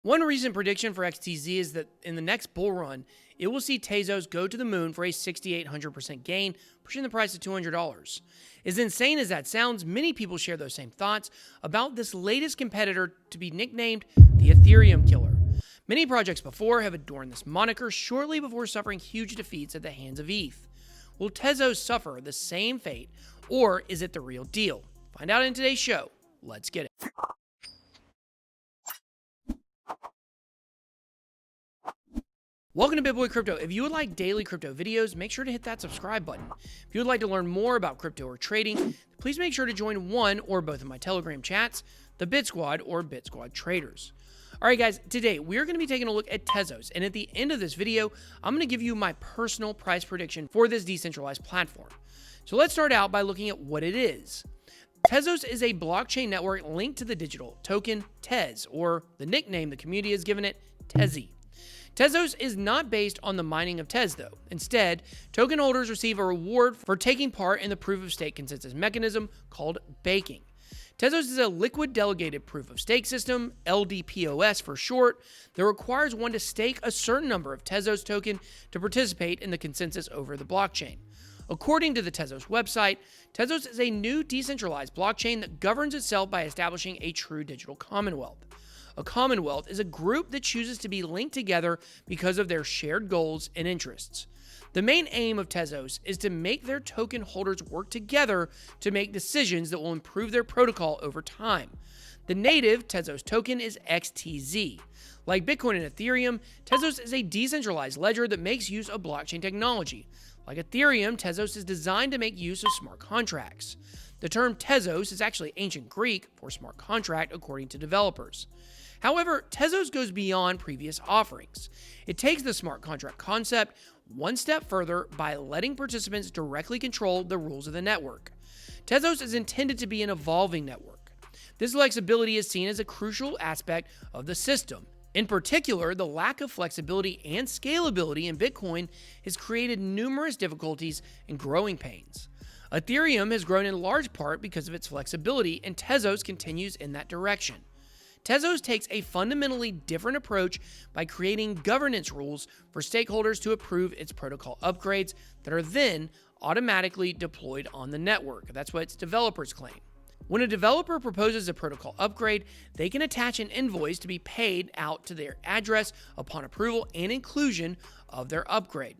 One recent prediction for XTZ is that in the next bull run, it will see Tezos go to the moon for a 6,800% gain, pushing the price to $200. As insane as that sounds, many people share those same thoughts about this latest competitor to be nicknamed the Ethereum killer. Many projects before have adorned this moniker shortly before suffering huge defeats at the hands of ETH. Will Tezos suffer the same fate, or is it the real deal? Find out in today's show. Let's get it. Welcome to BitBoyCrypto. If you would like daily crypto videos, make sure to hit that subscribe button. If you would like to learn more about crypto or trading, please make sure to join one or both of my Telegram chats, the Bit Squad or Bit Squad Traders. Alright guys, today we're going to be taking a look at Tezos, and at the end of this video, I'm going to give you my personal price prediction for this decentralized platform. So let's start out by looking at what it is. Tezos is a blockchain network linked to the digital token Tez, or the nickname the community has given it, Tezzy. Tezos is not based on the mining of Tez though. Instead, token holders receive a reward for taking part in the proof-of-stake consensus mechanism called baking. Tezos is a liquid delegated proof-of-stake system, LDPoS for short, that requires one to stake a certain number of Tezos token to participate in the consensus over the blockchain. According to the Tezos website, Tezos is a new decentralized blockchain that governs itself by establishing a true digital commonwealth. A commonwealth is a group that chooses to be linked together because of their shared goals and interests. The main aim of Tezos is to make their token holders work together to make decisions that will improve their protocol over time. The native Tezos token is XTZ. Like Bitcoin and Ethereum, Tezos is a decentralized ledger that makes use of blockchain technology. Like Ethereum, Tezos is designed to make use of smart contracts. The term Tezos is actually ancient Greek for smart contract, according to developers. However, Tezos goes beyond previous offerings. It takes the smart contract concept one step further by letting participants directly control the rules of the network. Tezos is intended to be an evolving network. This flexibility is seen as a crucial aspect of the system. In particular, the lack of flexibility and scalability in Bitcoin has created numerous difficulties and growing pains. Ethereum has grown in large part because of its flexibility, and Tezos continues in that direction. Tezos takes a fundamentally different approach by creating governance rules for stakeholders to approve its protocol upgrades that are then automatically deployed on the network. That's what its developers claim. When a developer proposes a protocol upgrade, they can attach an invoice to be paid out to their address upon approval and inclusion of their upgrade.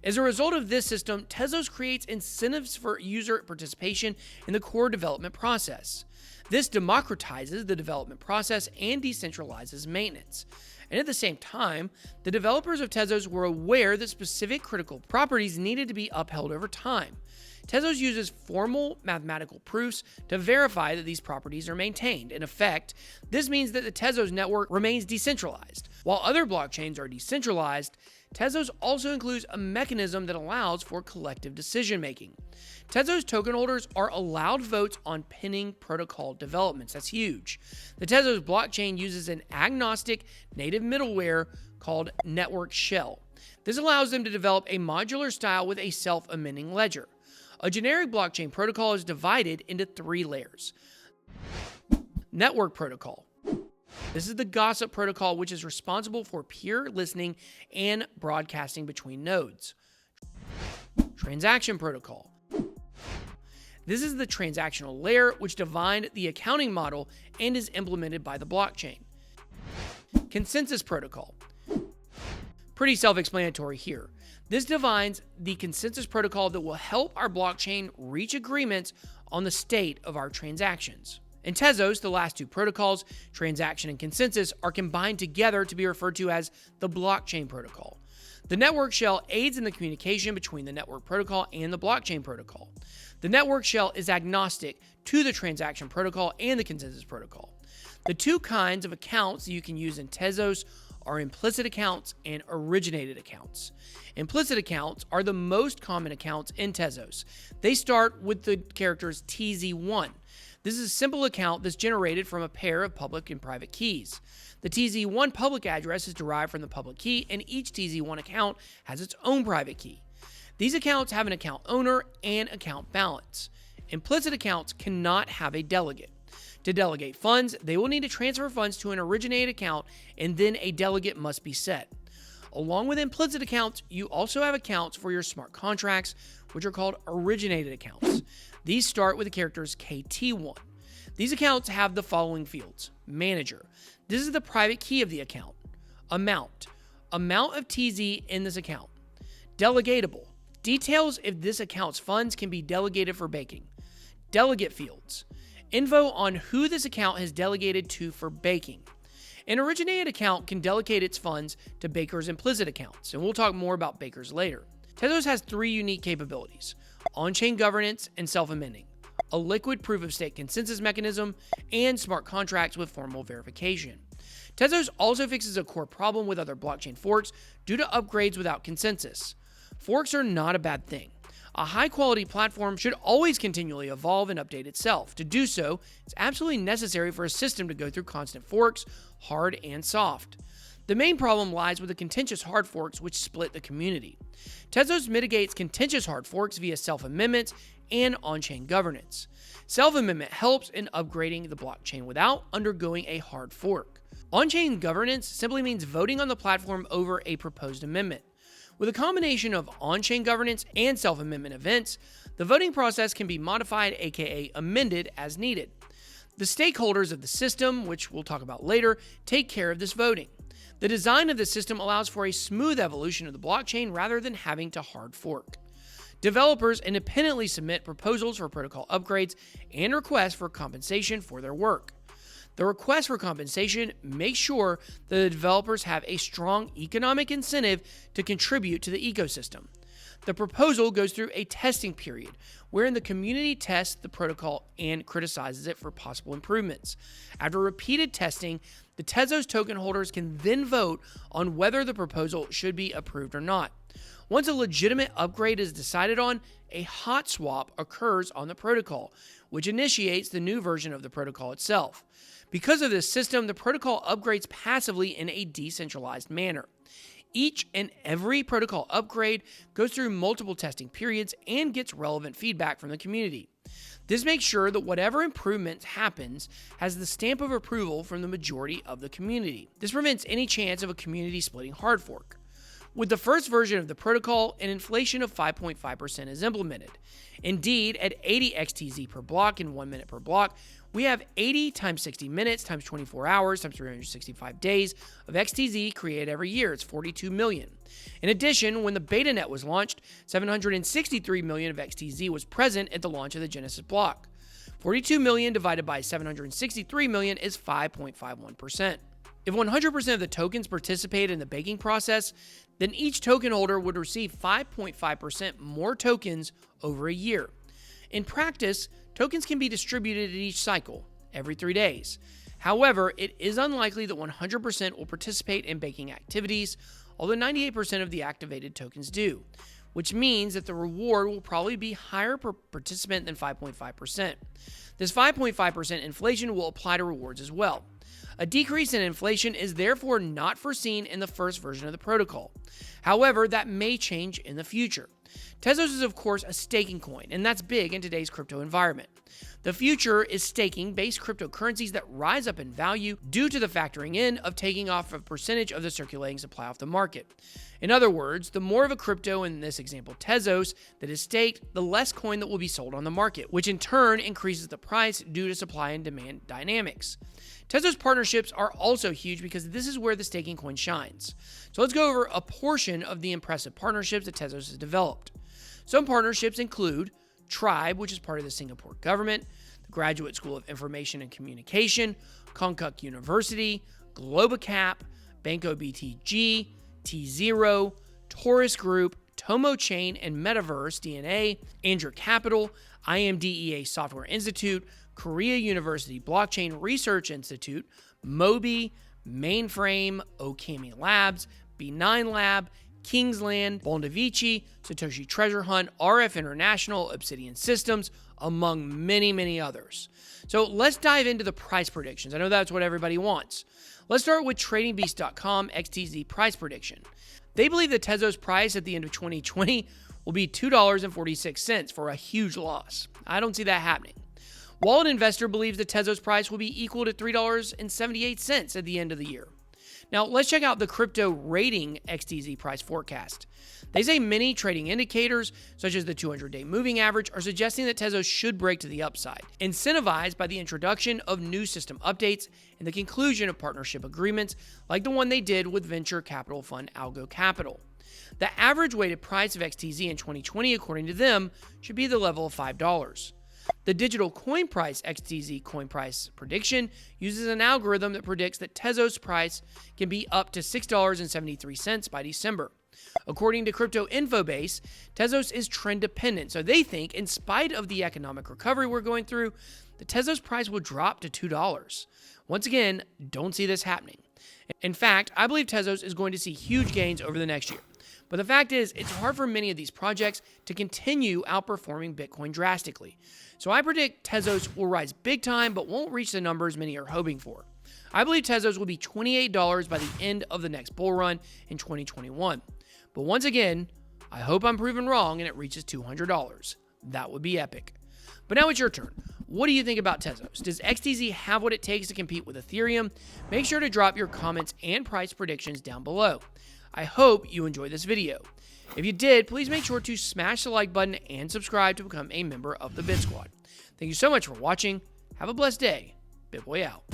As a result of this system, Tezos creates incentives for user participation in the core development process. This democratizes the development process and decentralizes maintenance. And at the same time, the developers of Tezos were aware that specific critical properties needed to be upheld over time. Tezos uses formal mathematical proofs to verify that these properties are maintained. In effect, this means that the Tezos network remains decentralized. While other blockchains are decentralized, Tezos also includes a mechanism that allows for collective decision-making. Tezos token holders are allowed votes on pending protocol developments. That's huge. The Tezos blockchain uses an agnostic native middleware called Network Shell. This allows them to develop a modular style with a self-amending ledger. A generic blockchain protocol is divided into three layers. Network protocol. This is the gossip protocol, which is responsible for peer listening and broadcasting between nodes. Transaction protocol. This is the transactional layer which defined the accounting model and is implemented by the blockchain. Consensus protocol. Pretty self-explanatory here. This defines the consensus protocol that will help our blockchain reach agreements on the state of our transactions. In Tezos, the last two protocols, transaction and consensus, are combined together to be referred to as the blockchain protocol. The network shell aids in the communication between the network protocol and the blockchain protocol. The network shell is agnostic to the transaction protocol and the consensus protocol. The two kinds of accounts that you can use in Tezos are implicit accounts and originated accounts. Implicit accounts are the most common accounts in Tezos. They start with the characters TZ1. This is a simple account that's generated from a pair of public and private keys. The TZ1 public address is derived from the public key, and each TZ1 account has its own private key. These accounts have an account owner and account balance. Implicit accounts cannot have a delegate. To delegate funds, they will need to transfer funds to an originated account, and then a delegate must be set. Along with implicit accounts, you also have accounts for your smart contracts, which are called originated accounts. These start with the characters KT1. These accounts have the following fields. Manager. This is the private key of the account. Amount of TZ in this account. Delegatable. Details if this account's funds can be delegated for baking. Delegate fields. Info on who this account has delegated to for baking. An originated account can delegate its funds to Baker's implicit accounts, and we'll talk more about Baker's later. Tezos has 3 unique capabilities: on-chain governance and self-amending, a liquid proof-of-stake consensus mechanism, and smart contracts with formal verification. Tezos also fixes a core problem with other blockchain forks due to upgrades without consensus. Forks are not a bad thing. A high-quality platform should always continually evolve and update itself. To do so, it's absolutely necessary for a system to go through constant forks, hard and soft. The main problem lies with the contentious hard forks which split the community. Tezos mitigates contentious hard forks via self-amendments and on-chain governance. Self-amendment helps in upgrading the blockchain without undergoing a hard fork. On-chain governance simply means voting on the platform over a proposed amendment. With a combination of on-chain governance and self-amendment events, the voting process can be modified, aka amended, as needed. The stakeholders of the system, which we'll talk about later, take care of this voting. The design of the system allows for a smooth evolution of the blockchain rather than having to hard fork. Developers independently submit proposals for protocol upgrades and requests for compensation for their work. The request for compensation makes sure that the developers have a strong economic incentive to contribute to the ecosystem. The proposal goes through a testing period wherein the community tests the protocol and criticizes it for possible improvements. After repeated testing, the Tezos token holders can then vote on whether the proposal should be approved or not. Once a legitimate upgrade is decided on, a hot swap occurs on the protocol, which initiates the new version of the protocol itself. Because of this system, the protocol upgrades passively in a decentralized manner. Each and every protocol upgrade goes through multiple testing periods and gets relevant feedback from the community. This makes sure that whatever improvement happens has the stamp of approval from the majority of the community. This prevents any chance of a community splitting hard fork. With the first version of the protocol, an inflation of 5.5% is implemented. Indeed, at 80 XTZ per block and 1 minute per block, we have 80 times 60 minutes times 24 hours times 365 days of XTZ created every year. It's 42 million. In addition, when the beta net was launched, 763 million of XTZ was present at the launch of the Genesis block. 42 million divided by 763 million is 5.51%. If 100% of the tokens participate in the baking process, then each token holder would receive 5.5% more tokens over a year. In practice, tokens can be distributed at each cycle, every 3 days. However, it is unlikely that 100% will participate in baking activities, although 98% of the activated tokens do, which means that the reward will probably be higher per participant than 5.5%. This 5.5% inflation will apply to rewards as well. A decrease in inflation is therefore not foreseen in the first version of the protocol. However, that may change in the future. Tezos is of course a staking coin, and that's big in today's crypto environment. The future is staking-based cryptocurrencies that rise up in value due to the factoring in of taking off a percentage of the circulating supply off the market. In other words, the more of a crypto, in this example Tezos, that is staked, the less coin that will be sold on the market, which in turn increases the price due to supply and demand dynamics. Tezos partnerships are also huge because this is where the staking coin shines. So let's go over a portion of the impressive partnerships that Tezos has developed. Some partnerships include Tribe, which is part of the Singapore government, the Graduate School of Information and Communication, Konkuk University, Globacap, Banco BTG, T0, Taurus Group, Tomo Chain and Metaverse DNA, Andrew Capital, IMDEA Software Institute, Korea University Blockchain Research Institute, Mobi, Mainframe, Okami Labs, B9 Lab, Kingsland, Bondavici, Satoshi Treasure Hunt, RF International, Obsidian Systems, among many, many others. So let's dive into the price predictions. I know that's what everybody wants. Let's start with TradingBeast.com XTZ price prediction. They believe the Tezos price at the end of 2020 will be $2.46 for a huge loss. I don't see that happening. Wallet Investor believes the Tezos price will be equal to $3.78 at the end of the year. Now, let's check out the Crypto Rating XTZ price forecast. They say many trading indicators, such as the 200-day moving average, are suggesting that Tezos should break to the upside, incentivized by the introduction of new system updates and the conclusion of partnership agreements like the one they did with venture capital fund Algo Capital. The average weighted price of XTZ in 2020, according to them, should be the level of $5. The digital coin price XTZ coin price prediction uses an algorithm that predicts that Tezos price can be up to $6.73 by December. According to Crypto Infobase, Tezos is trend dependent, so they think in spite of the economic recovery we're going through, the Tezos price will drop to $2. Once again, don't see this happening. In fact, I believe Tezos is going to see huge gains over the next year. But the fact is, it's hard for many of these projects to continue outperforming Bitcoin drastically. So I predict Tezos will rise big time, but won't reach the numbers many are hoping for. I believe Tezos will be $28 by the end of the next bull run in 2021. But once again, I hope I'm proven wrong and it reaches $200. That would be epic. But now it's your turn. What do you think about Tezos? Does XTZ have what it takes to compete with Ethereum? Make sure to drop your comments and price predictions down below. I hope you enjoyed this video. If you did, please make sure to smash the like button and subscribe to become a member of the Bit Squad. Thank you so much for watching. Have a blessed day. BitBoy out.